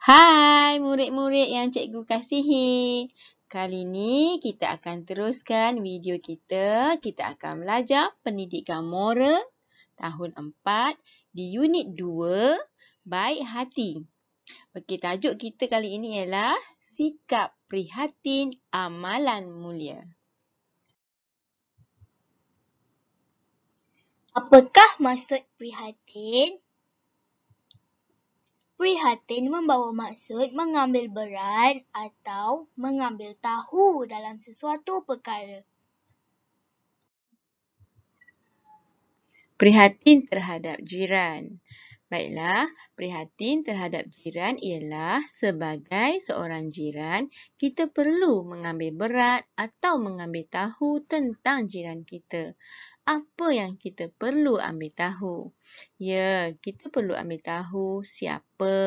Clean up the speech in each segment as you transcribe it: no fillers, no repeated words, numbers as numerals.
Hai murid-murid yang cikgu kasihi. Kali ini kita akan teruskan video kita. Kita akan belajar pendidikan moral tahun 4 di unit 2, baik hati. Okey, tajuk kita kali ini ialah sikap prihatin amalan mulia. Apakah maksud prihatin? Prihatin membawa maksud mengambil berat atau mengambil tahu dalam sesuatu perkara. Prihatin terhadap jiran. Baiklah, prihatin terhadap jiran ialah sebagai seorang jiran, kita perlu mengambil berat atau mengambil tahu tentang jiran kita. Apa yang kita perlu ambil tahu? Ya, kita perlu ambil tahu siapa,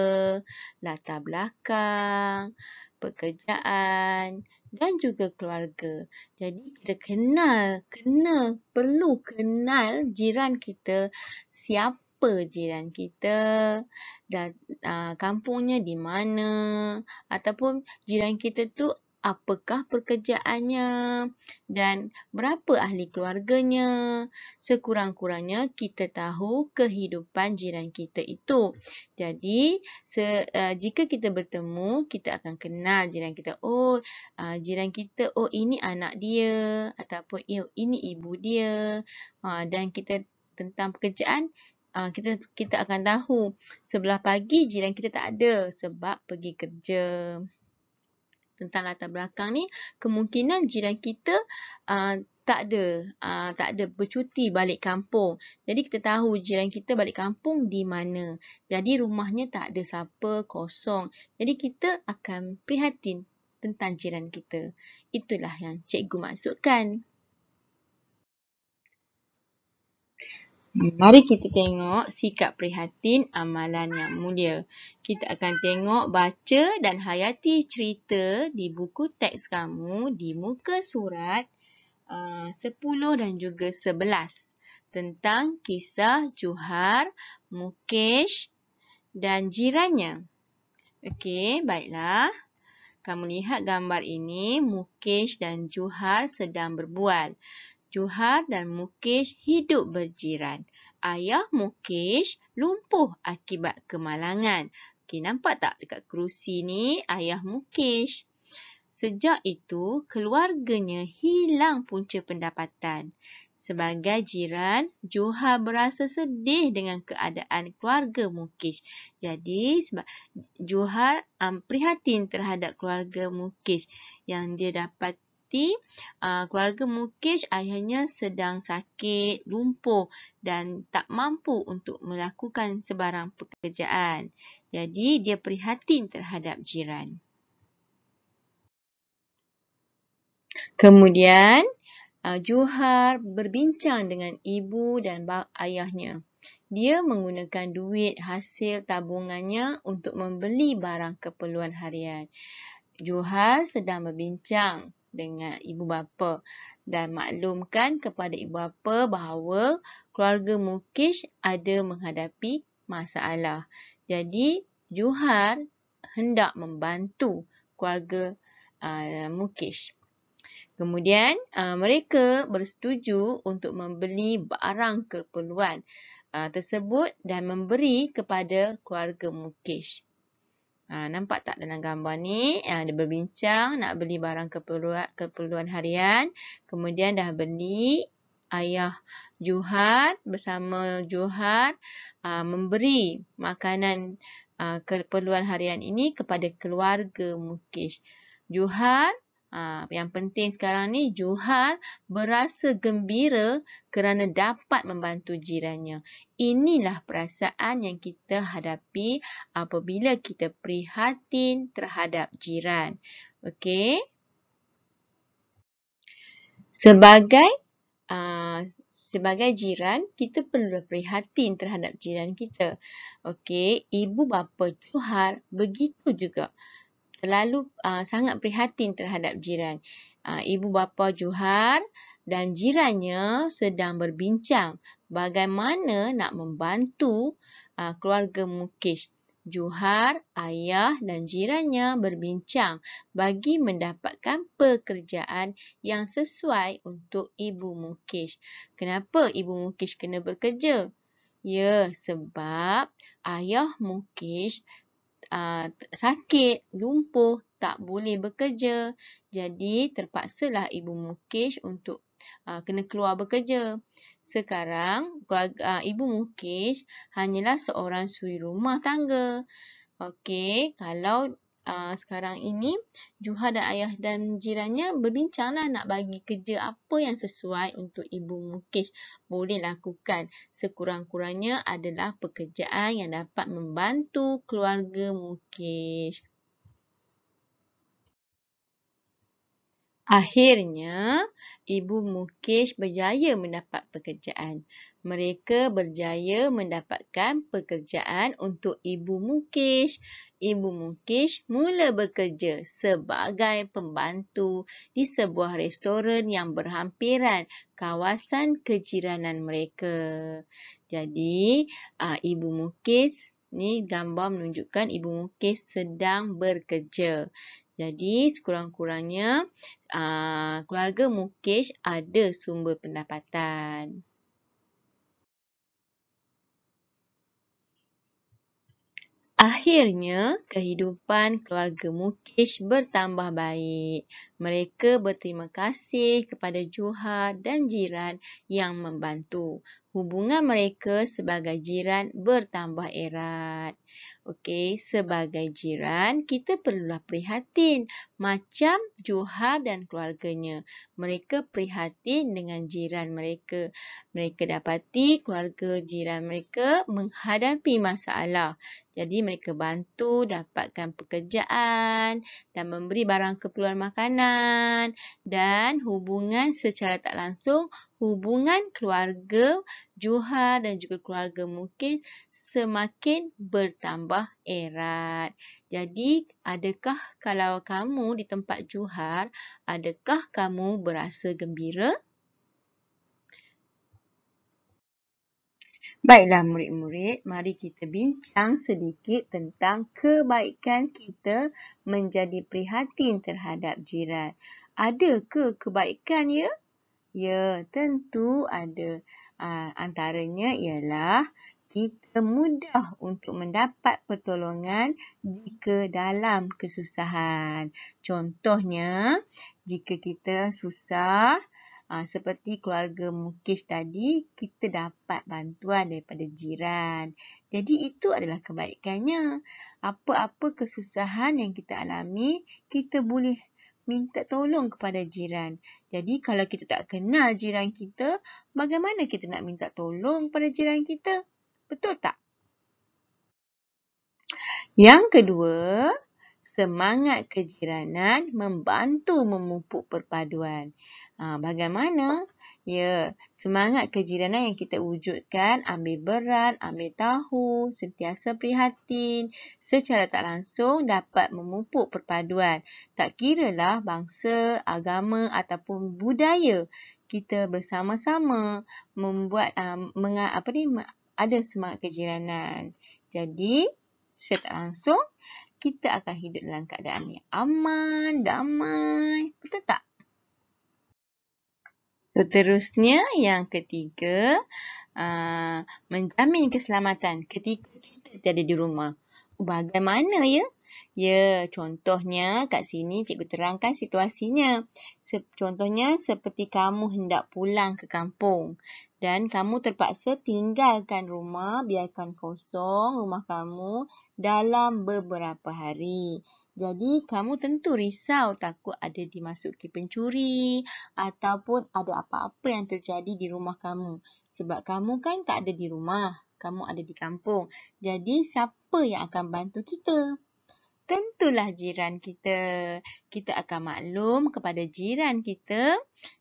latar belakang, pekerjaan dan juga keluarga. Jadi kita perlu kenal jiran kita, siapa jiran kita dan kampungnya di mana ataupun jiran kita tu apakah pekerjaannya dan berapa ahli keluarganya. Sekurang-kurangnya kita tahu kehidupan jiran kita itu. Jadi jika kita bertemu, kita akan kenal jiran kita. Jiran kita, ini anak dia ataupun ini ibu dia. Dan kita tentang pekerjaan, kita akan tahu sebelah pagi jiran kita tak ada sebab pergi kerja. Tentang latar belakang ni, kemungkinan jiran kita tak ada bercuti balik kampung. Jadi kita tahu jiran kita balik kampung di mana. Jadi rumahnya tak ada siapa, kosong. Jadi kita akan prihatin tentang jiran kita. Itulah yang cikgu maksudkan. Mari kita tengok sikap prihatin amalan yang mulia. Kita akan tengok baca dan hayati cerita di buku teks kamu di muka surat 10 dan juga 11 tentang kisah Juhar, Mukesh dan jirannya. Okey, baiklah. Kamu lihat gambar ini, Mukesh dan Juhar sedang berbual. Juhar dan Mukesh hidup berjiran. Ayah Mukesh lumpuh akibat kemalangan. Okey, nampak tak dekat kerusi ni ayah Mukesh? Sejak itu, keluarganya hilang punca pendapatan. Sebagai jiran, Juhar berasa sedih dengan keadaan keluarga Mukesh. Jadi, sebab Juhar prihatin terhadap keluarga Mukesh yang dia dapat keluarga Mukesh ayahnya sedang sakit, lumpuh dan tak mampu untuk melakukan sebarang pekerjaan. Jadi dia prihatin terhadap jiran. Kemudian Juhar berbincang dengan ibu dan ayahnya. Dia menggunakan duit hasil tabungannya untuk membeli barang keperluan harian. Juhar sedang berbincang dengan ibu bapa dan maklumkan kepada ibu bapa bahawa keluarga Mukesh ada menghadapi masalah. Jadi Juhar hendak membantu keluarga Mukesh. Kemudian mereka bersetuju untuk membeli barang keperluan tersebut dan memberi kepada keluarga Mukesh. Nampak tak dalam gambar ni? Dia berbincang nak beli barang keperluan harian. Kemudian dah beli. Ayah Juhar bersama Juhar memberi makanan keperluan harian ini kepada keluarga Mukesh. Juhar, yang penting sekarang ni, Juhar berasa gembira kerana dapat membantu jirannya. Inilah perasaan yang kita hadapi apabila kita prihatin terhadap jiran. Okey. Sebagai jiran, kita perlu prihatin terhadap jiran kita. Okey, ibu bapa Juhar begitu juga. Terlalu sangat prihatin terhadap jiran. Ibu bapa Juhar dan jirannya sedang berbincang bagaimana nak membantu keluarga Mukesh. Johar, ayah dan jirannya berbincang bagi mendapatkan pekerjaan yang sesuai untuk Ibu Mukesh. Kenapa Ibu Mukesh kena bekerja? Ya, sebab ayah Mukesh sakit, lumpuh, tak boleh bekerja. Jadi terpaksalah Ibu Mukesh untuk kena keluar bekerja. Sekarang Ibu Mukesh hanyalah seorang suri rumah tangga. Okey, kalau sekarang ini Johar dan ayah dan jirannya berbincanglah nak bagi kerja apa yang sesuai untuk Ibu Mukesh boleh lakukan. Sekurang-kurangnya adalah pekerjaan yang dapat membantu keluarga Mukesh. Akhirnya, Ibu Mukesh berjaya mendapat pekerjaan. Mereka berjaya mendapatkan pekerjaan untuk Ibu Mukesh. Ibu Mukesh mula bekerja sebagai pembantu di sebuah restoran yang berhampiran kawasan kejiranan mereka. Jadi, Ibu Mukesh ni gambar menunjukkan Ibu Mukesh sedang bekerja. Jadi, sekurang-kurangnya keluarga Mukesh ada sumber pendapatan. Akhirnya, kehidupan keluarga Mukesh bertambah baik. Mereka berterima kasih kepada Johar dan jiran yang membantu. Hubungan mereka sebagai jiran bertambah erat. Okey, sebagai jiran, kita perlulah prihatin macam Johar dan keluarganya. Mereka prihatin dengan jiran mereka. Mereka dapati keluarga jiran mereka menghadapi masalah. Jadi mereka bantu dapatkan pekerjaan dan memberi barang keperluan makanan dan hubungan secara tak langsung, hubungan keluarga Johar dan juga keluarga Mukesh semakin bertambah erat. Jadi, adakah kalau kamu di tempat Johar, adakah kamu berasa gembira? Baiklah murid-murid, mari kita bincang sedikit tentang kebaikan kita menjadi prihatin terhadap jiran. Ada ke kebaikan ya? Ya, tentu ada. Antaranya ialah kita mudah untuk mendapat pertolongan jika dalam kesusahan. Contohnya, jika kita susah, seperti keluarga Mukesh tadi, kita dapat bantuan daripada jiran. Jadi itu adalah kebaikannya. Apa-apa kesusahan yang kita alami, kita boleh minta tolong kepada jiran. Jadi kalau kita tak kenal jiran kita, bagaimana kita nak minta tolong pada jiran kita? Betul tak? Yang kedua, semangat kejiranan membantu memupuk perpaduan. Bagaimana? Ya, semangat kejiranan yang kita wujudkan, ambil berat, ambil tahu, sentiasa prihatin, secara tak langsung dapat memupuk perpaduan. Tak kiralah bangsa, agama ataupun budaya, kita bersama-sama membuat ada semangat kejiranan. Jadi, secara tak langsung, kita akan hidup dalam keadaan yang aman, damai. Betul tak? Seterusnya, yang ketiga, menjamin keselamatan ketika kita tiada di rumah. Bagaimana ya? Ya, contohnya kat sini cikgu terangkan situasinya. Contohnya seperti kamu hendak pulang ke kampung dan kamu terpaksa tinggalkan rumah, biarkan kosong rumah kamu dalam beberapa hari. Jadi kamu tentu risau takut ada dimasuki pencuri ataupun ada apa-apa yang terjadi di rumah kamu. Sebab kamu kan tak ada di rumah, kamu ada di kampung. Jadi siapa yang akan bantu kita? Tentulah jiran kita. Kita akan maklum kepada jiran kita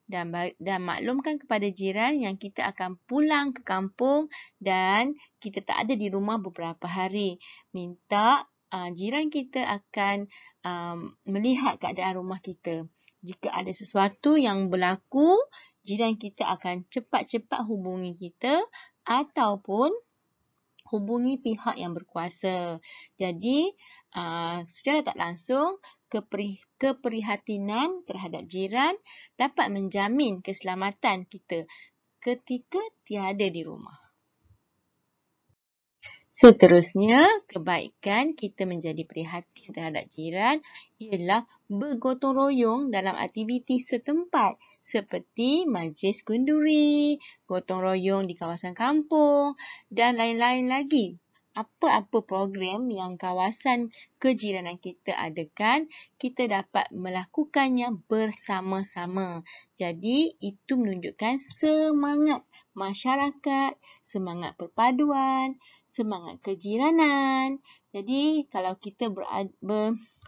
dan maklumkan kepada jiran yang kita akan pulang ke kampung dan kita tak ada di rumah beberapa hari. Minta jiran kita akan melihat keadaan rumah kita. Jika ada sesuatu yang berlaku, jiran kita akan cepat-cepat hubungi kita ataupun hubungi pihak yang berkuasa. Jadi, secara tak langsung, keprihatinan terhadap jiran dapat menjamin keselamatan kita ketika tiada di rumah. Seterusnya, kebaikan kita menjadi prihatin terhadap jiran ialah bergotong royong dalam aktiviti setempat seperti majlis kunduri, gotong royong di kawasan kampung dan lain-lain lagi. Apa-apa program yang kawasan kejiranan kita adakan, kita dapat melakukannya bersama-sama. Jadi, itu menunjukkan semangat masyarakat, semangat perpaduan, semangat kejiranan. Jadi, kalau kita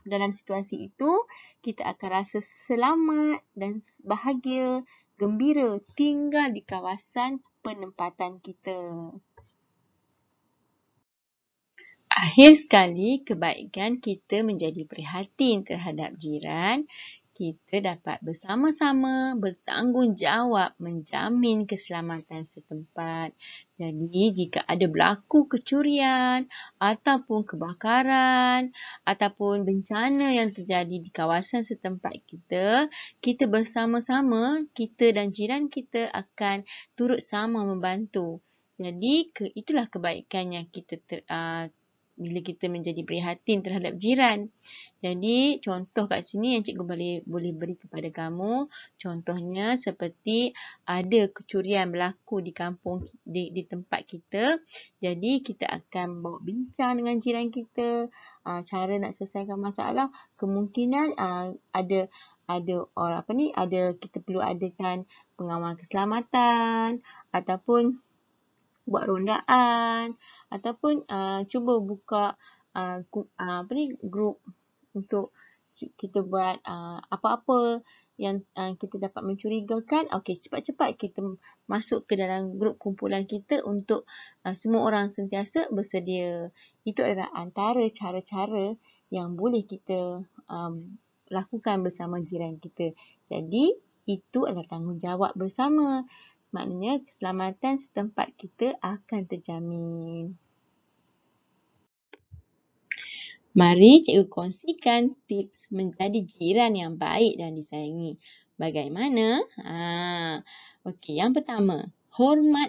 dalam situasi itu, kita akan rasa selamat dan bahagia, gembira tinggal di kawasan penempatan kita. Akhir sekali, kebaikan kita menjadi prihatin terhadap jiran. Kita dapat bersama-sama bertanggungjawab menjamin keselamatan setempat. Jadi, jika ada berlaku kecurian ataupun kebakaran ataupun bencana yang terjadi di kawasan setempat kita, kita bersama-sama, kita dan jiran kita akan turut sama membantu. Jadi, itulah kebaikan yang kita bila kita menjadi prihatin terhadap jiran. Jadi, contoh kat sini yang cikgu boleh beri kepada kamu. Contohnya seperti ada kecurian berlaku di kampung, di tempat kita. Jadi, kita akan bawa bincang dengan jiran kita. Cara nak selesaikan masalah. Kemungkinan kita perlu adakan pengawal keselamatan ataupun buat rondaan ataupun cuba buka grup untuk kita buat apa-apa yang kita dapat mencurigakan. Okey, cepat-cepat kita masuk ke dalam grup kumpulan kita untuk semua orang sentiasa bersedia. Itu adalah antara cara-cara yang boleh kita lakukan bersama jiran kita. Jadi, itu adalah tanggungjawab bersama. Maknanya keselamatan setempat kita akan terjamin. Mari cikgu kongsikan tips menjadi jiran yang baik dan disayangi. Bagaimana? Okey, yang pertama,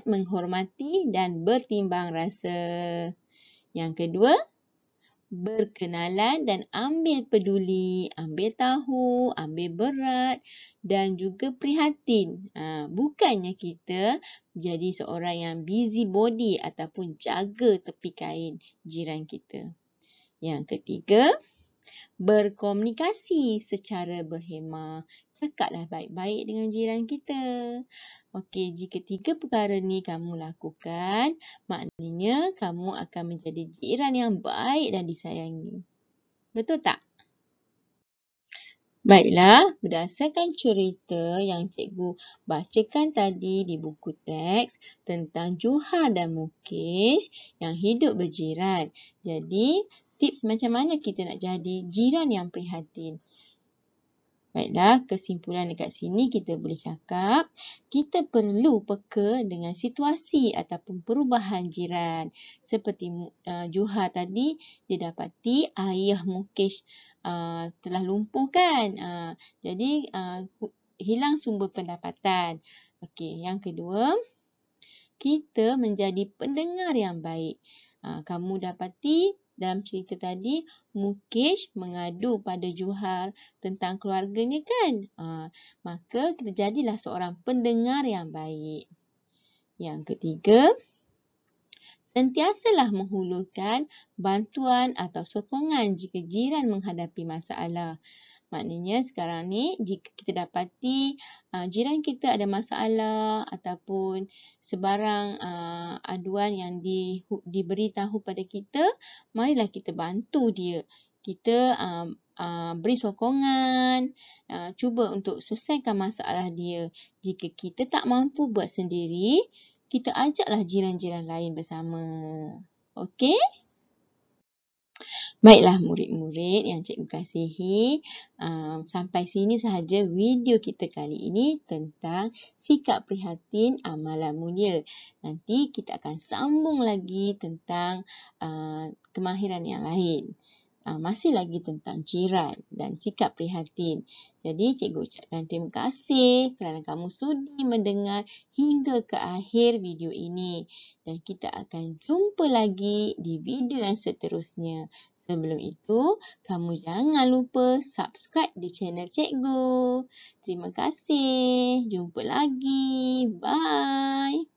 menghormati dan bertimbang rasa. Yang kedua, berkenalan dan ambil peduli, ambil tahu, ambil berat dan juga prihatin. Bukannya kita jadi seorang yang busybody ataupun jaga tepi kain jiran kita. Yang ketiga, berkomunikasi secara berhemah. Cakaplah baik-baik dengan jiran kita. Okey, jika 3 perkara ni kamu lakukan, maknanya kamu akan menjadi jiran yang baik dan disayangi. Betul tak? Baiklah, berdasarkan cerita yang cikgu bacakan tadi di buku teks tentang Juha dan Mukesh yang hidup berjiran. Jadi, tips macam mana kita nak jadi jiran yang prihatin? Baiklah, kesimpulan dekat sini kita boleh cakap, kita perlu peka dengan situasi ataupun perubahan jiran. Seperti Juha tadi, dia dapati ayah Mukesh telah lumpuh kan. Jadi, hilang sumber pendapatan. Okey, yang kedua, kita menjadi pendengar yang baik. Kamu dapati dalam cerita tadi, Mukesh mengadu pada Juha tentang keluarganya kan. Maka kita jadilah seorang pendengar yang baik. Yang ketiga, sentiasalah menghulurkan bantuan atau sokongan jika jiran menghadapi masalah. Maknanya sekarang ni jika kita dapati jiran kita ada masalah ataupun sebarang aduan yang diberitahu pada kita, marilah kita bantu dia. Kita beri sokongan, cuba untuk selesaikan masalah dia. Jika kita tak mampu buat sendiri, kita ajaklah jiran-jiran lain bersama. Okey? Baiklah murid-murid. murid yang cikgu kasihi, sampai sini sahaja video kita kali ini tentang sikap prihatin amalan mulia. Nanti kita akan sambung lagi tentang kemahiran yang lain. Masih lagi tentang jiran dan sikap prihatin. Jadi cikgu ucapkan terima kasih kerana kamu sudi mendengar hingga ke akhir video ini. Dan kita akan jumpa lagi di video yang seterusnya. Sebelum itu, kamu jangan lupa subscribe di channel cikgu. Terima kasih. Jumpa lagi. Bye.